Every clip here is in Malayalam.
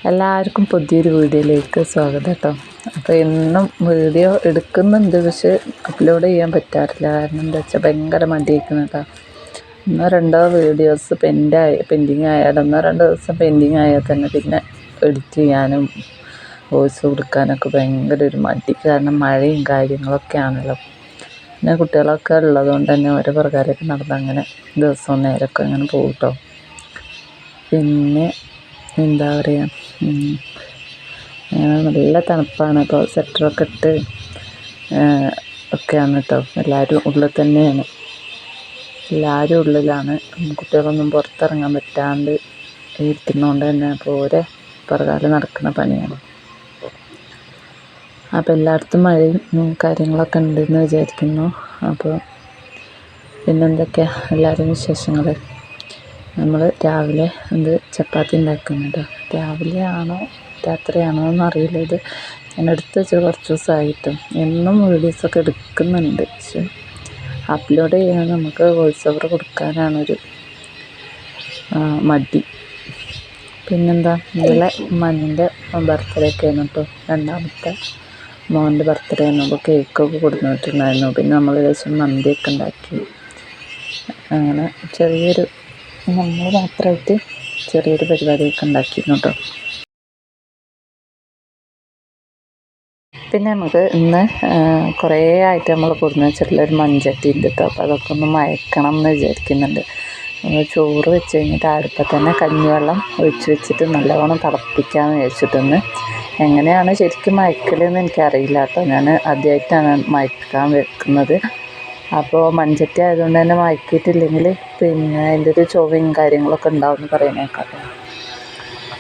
എല്ലാവർക്കും പുതിയൊരു വീഡിയോയിലേക്ക് സ്വാഗതം കേട്ടോ. അപ്പോൾ എന്നും വീഡിയോ എടുക്കുന്നുണ്ട്, പക്ഷെ അപ്ലോഡ് ചെയ്യാൻ പറ്റാറില്ല. കാരണം എന്താ വെച്ചാൽ ഭയങ്കര മടിയായിരിക്കുന്നു കേട്ടോ. ഒന്നോ രണ്ടോ വീഡിയോസ് പെൻഡിങ് ആയാൽ ഒന്നോ രണ്ടോ ദിവസം പെൻഡിങ് ആയാൽ തന്നെ പിന്നെ എഡിറ്റ് ചെയ്യാനും വോയിസ് കൊടുക്കാനൊക്കെ ഭയങ്കര ഒരു മടി. കാരണം മഴയും കാര്യങ്ങളൊക്കെ ആണല്ലോ. പിന്നെ കുട്ടികളൊക്കെ ഉള്ളതുകൊണ്ട് തന്നെ ഓരോ പ്രകാരമൊക്കെ നടന്ന് അങ്ങനെ ദിവസവും നേരമൊക്കെ അങ്ങനെ പോകും കേട്ടോ. പിന്നെ എന്താ പറയുക, നല്ല തണുപ്പാണ്. ഇപ്പോൾ സ്വെറ്ററൊക്കെ ഇട്ട് ഒക്കെയാണ് കേട്ടോ. എല്ലാവരും ഉള്ളിൽ തന്നെയാണ്, എല്ലാവരും ഉള്ളിലാണ്. കുട്ടികളൊന്നും പുറത്തിറങ്ങാൻ പറ്റാണ്ട് ഇരിക്കുന്നതുകൊണ്ട് തന്നെ അപ്പോൾ ഓരോ പുറകാലം നടക്കുന്ന പണിയാണ്. അപ്പോൾ എല്ലായിടത്തും മഴയും കാര്യങ്ങളൊക്കെ ഉണ്ടെന്ന് വിചാരിക്കുന്നു. അപ്പോൾ പിന്നെന്തൊക്കെയാണ് എല്ലാവരും വിശേഷങ്ങൾ? നമ്മൾ രാവിലെ ചപ്പാത്തി ഉണ്ടാക്കുന്നുണ്ട്. രാവിലെ ആണോ രാത്രിയാണോ എന്നറിയില്ല. ഇത് ഞാൻ എടുത്ത് വെച്ച് കുറച്ച് ദിവസമായിട്ടും എന്നും വീഡിയോസൊക്കെ എടുക്കുന്നുണ്ട്, പക്ഷെ അപ്ലോഡ് ചെയ്യാൻ നമുക്ക് വോയിസ് ഓവർ കൊടുക്കാനാണൊരു മടി. പിന്നെന്താ, ഇന്നലെ മഞ്ഞൻ്റെ ബർത്ത്ഡേ ഒക്കെ ആയിരുന്നു കേട്ടോ. രണ്ടാമത്തെ മോൻ്റെ ബർത്ത്ഡേ ആയിരുന്നു. അപ്പോൾ കേക്കൊക്കെ കൊടുത്തിട്ടുണ്ടായിരുന്നു. പിന്നെ നമ്മൾ ഏകദേശം മന്തിയൊക്കെ ഉണ്ടാക്കി. അങ്ങനെ ചെറിയൊരു നമ്മൾ മാത്രമായിട്ട് ചെറിയൊരു പരിപാടിയൊക്കെ ഉണ്ടാക്കിയിരുന്നു കേട്ടോ. പിന്നെ നമുക്ക് ഇന്ന് കുറേ ആയിട്ട് നമ്മൾ കൊടുന്ന് വെച്ചിട്ടുള്ളൊരു മൺചട്ടി ഉണ്ട് കേട്ടോ. അപ്പോൾ അതൊക്കെ ഒന്ന് മയക്കണം എന്ന് വിചാരിക്കുന്നുണ്ട്. നമ്മൾ ചോറ് വെച്ച് കഴിഞ്ഞിട്ട് അടുപ്പത്ത് തന്നെ കഞ്ഞിവെള്ളം ഒഴിച്ച് വെച്ചിട്ട് നല്ലവണ്ണം തിളപ്പിക്കാമെന്ന് വിചാരിച്ചിട്ടൊന്ന്. എങ്ങനെയാണ് ശരിക്കും മയക്കലെന്ന് എനിക്കറിയില്ല കേട്ടോ. ഞാൻ ആദ്യമായിട്ടാണ് മയക്കാൻ വെക്കുന്നത്. അപ്പോൾ മൺചട്ടി ആയതുകൊണ്ട് തന്നെ മയക്കിയിട്ടില്ലെങ്കിൽ പിന്നെ അതിൻ്റെ ഒരു ചൊവയും കാര്യങ്ങളൊക്കെ ഉണ്ടാവുമെന്ന് പറയുന്നേക്കാം.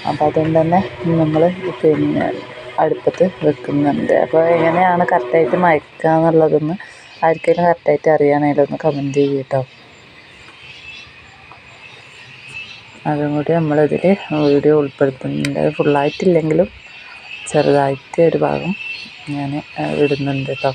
അപ്പോൾ അതുകൊണ്ട് തന്നെ നമ്മൾ പിന്നെ അടുപ്പത്ത് വെക്കുന്നുണ്ട്. അപ്പോൾ എങ്ങനെയാണ് കറക്റ്റായിട്ട് മയക്കുക എന്നുള്ളതൊന്ന് ആർക്കെങ്കിലും കറക്റ്റായിട്ട് അറിയുകയാണെങ്കിൽ ഒന്ന് കമൻറ്റ് ചെയ്യും കേട്ടോ. അതും കൂടി നമ്മളിതിൽ വീഡിയോ ഉൾപ്പെടുത്തുന്നുണ്ട്. ഫുള്ളായിട്ടില്ലെങ്കിലും ചെറുതായിട്ട് ഒരു ഭാഗം ഞാൻ ഇടുന്നുണ്ട് കേട്ടോ.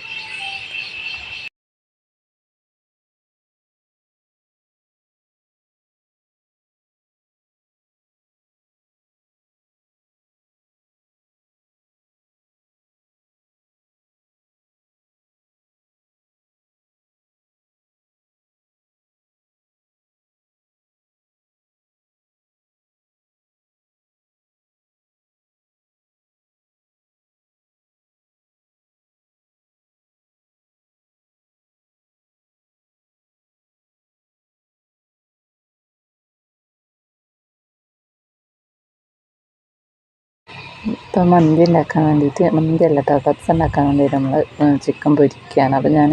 ഇപ്പോൾ മന്തി ഉണ്ടാക്കാൻ വേണ്ടിയിട്ട്, മന്തി അല്ല കേട്ടോ, കപ്സ് ഉണ്ടാക്കാൻ വേണ്ടിയിട്ട് നമ്മൾ ചിക്കൻ പൊരിക്കുകയാണ്. അപ്പോൾ ഞാൻ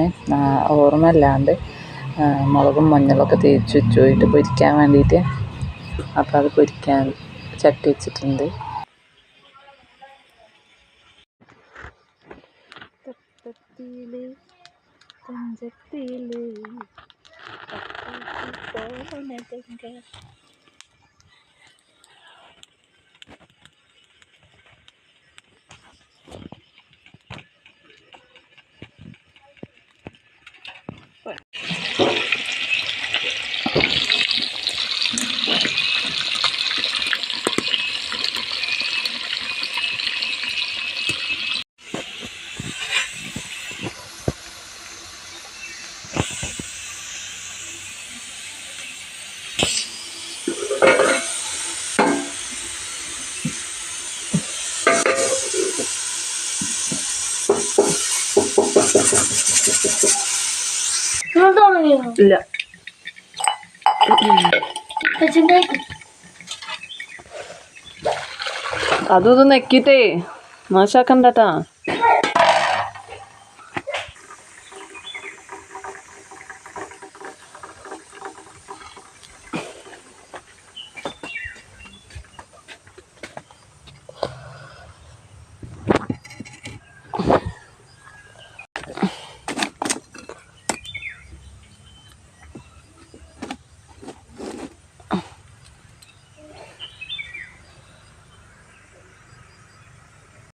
ഓർമ്മയില്ലാണ്ട് മുളകും മഞ്ഞളൊക്കെ തേച്ച് വെച്ച് പോയിട്ട് പൊരിക്കാൻ വേണ്ടിയിട്ട്. അപ്പോൾ അത് പൊരിക്കാൻ ചട്ടി വെച്ചിട്ടുണ്ട്. ഇല്ല, അതും നെക്കിട്ടേ മോശാക്കണ്ടട്ടാ.